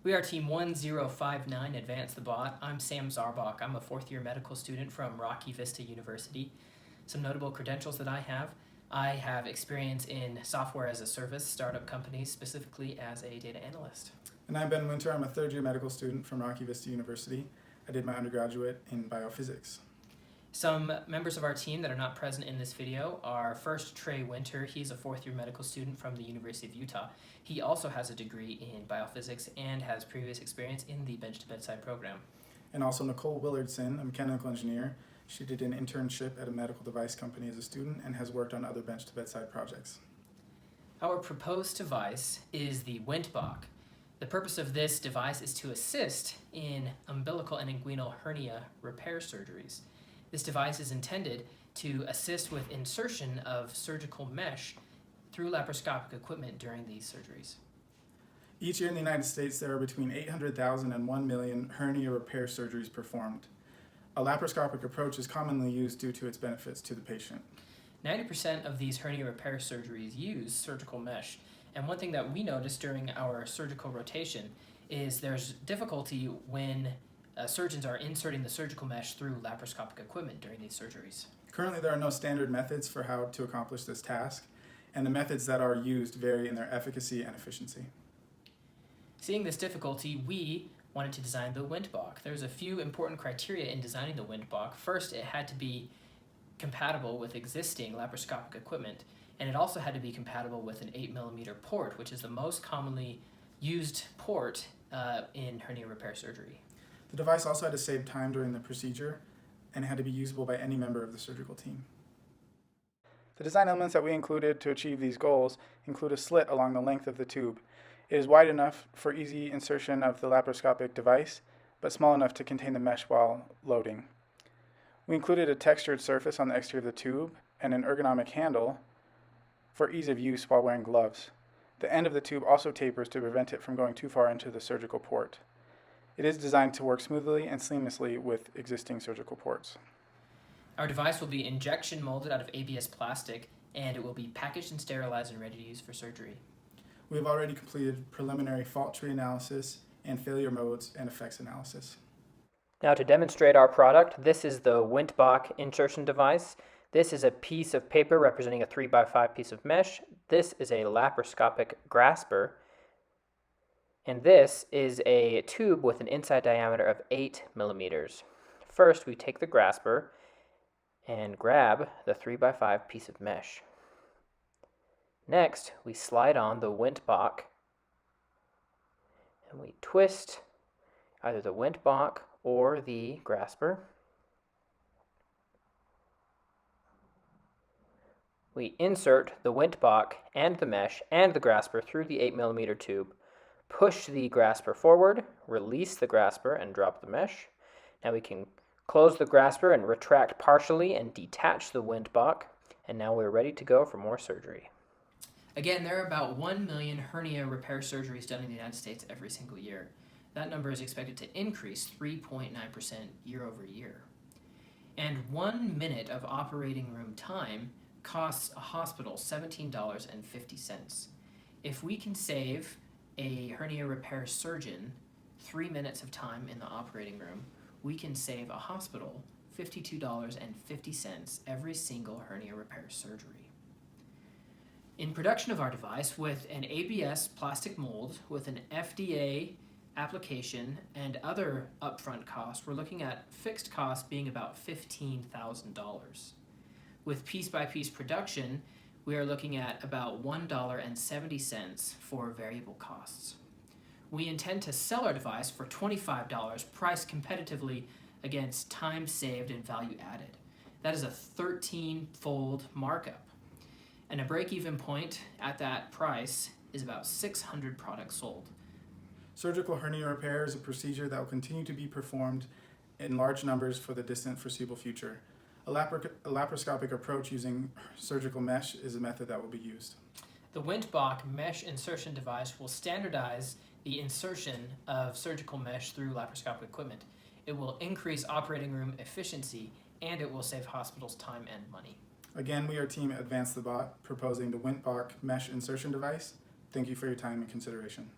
We are Team 1059 Advance the Bot. I'm Sam Zarbach. I'm a fourth-year medical student from Rocky Vista University. Some notable credentials that I have experience in software as a service, startup companies, specifically as a data analyst. And I'm Ben Winter. I'm a third-year medical student from Rocky Vista University. I did my undergraduate in biophysics. Some members of our team that are not present in this video are first Trey Winter. He's a fourth-year medical student from the University of Utah. He also has a degree in biophysics and has previous experience in the bench-to-bedside program. And also Nicole Willardson, a mechanical engineer. She did an internship at a medical device company as a student and has worked on other bench-to-bedside projects. Our proposed device is the Windbach. The purpose of this device is to assist in umbilical and inguinal hernia repair surgeries. This device is intended to assist with insertion of surgical mesh through laparoscopic equipment during these surgeries. Each year in the United States, there are between 800,000 and 1 million hernia repair surgeries performed. A laparoscopic approach is commonly used due to its benefits to the patient. 90% of these hernia repair surgeries use surgical mesh. And one thing that we noticed during our surgical rotation is there's difficulty when surgeons are inserting the surgical mesh through laparoscopic equipment during these surgeries. Currently, there are no standard methods for how to accomplish this task, and the methods that are used vary in their efficacy and efficiency. Seeing this difficulty, we wanted to design the Windbach. There's a few important criteria in designing the Windbach. First, it had to be compatible with existing laparoscopic equipment, and it also had to be compatible with an 8mm port, which is the most commonly used port in hernia repair surgery. The device also had to save time during the procedure and had to be usable by any member of the surgical team. The design elements that we included to achieve these goals include a slit along the length of the tube. It is wide enough for easy insertion of the laparoscopic device, but small enough to contain the mesh while loading. We included a textured surface on the exterior of the tube and an ergonomic handle for ease of use while wearing gloves. The end of the tube also tapers to prevent it from going too far into the surgical port. It is designed to work smoothly and seamlessly with existing surgical ports. Our device will be injection molded out of ABS plastic, and it will be packaged and sterilized and ready to use for surgery. We have already completed preliminary fault tree analysis and failure modes and effects analysis. Now to demonstrate our product, this is the Windbach insertion device. This is a piece of paper representing a 3x5 piece of mesh. This is a laparoscopic grasper. And this is a tube with an inside diameter of 8mm. First, we take the grasper and grab the 3x5 piece of mesh. Next, we slide on the Windbach and we twist either the Windbach or the grasper. We insert the Windbach and the mesh and the grasper through the 8mm tube. Push the grasper forward, release the grasper, and drop the mesh. Now we can close the grasper and retract partially and detach the Windbach. And now we're ready to go for more surgery. Again, there are about 1 million hernia repair surgeries done in the United States every single year. That number is expected to increase 3.9% year over year. And 1 minute of operating room time costs a hospital $17.50. If we can save a hernia repair surgeon 3 minutes of time in the operating room, we can save a hospital $52.50 every single hernia repair surgery. In production of our device with an ABS plastic mold, with an FDA application and other upfront costs, we're looking at fixed costs being about $15,000. With piece-by-piece production, we are looking at about $1.70 for variable costs. We intend to sell our device for $25, priced competitively against time saved and value added. That is a 13-fold markup. And a break-even point at that price is about 600 products sold. Surgical hernia repair is a procedure that will continue to be performed in large numbers for the distant foreseeable future. A laparoscopic approach using surgical mesh is a method that will be used. The Windbach mesh insertion device will standardize the insertion of surgical mesh through laparoscopic equipment. It will increase operating room efficiency, and it will save hospitals time and money. Again, we are Team Advance the Bot, proposing the Windbach mesh insertion device. Thank you for your time and consideration.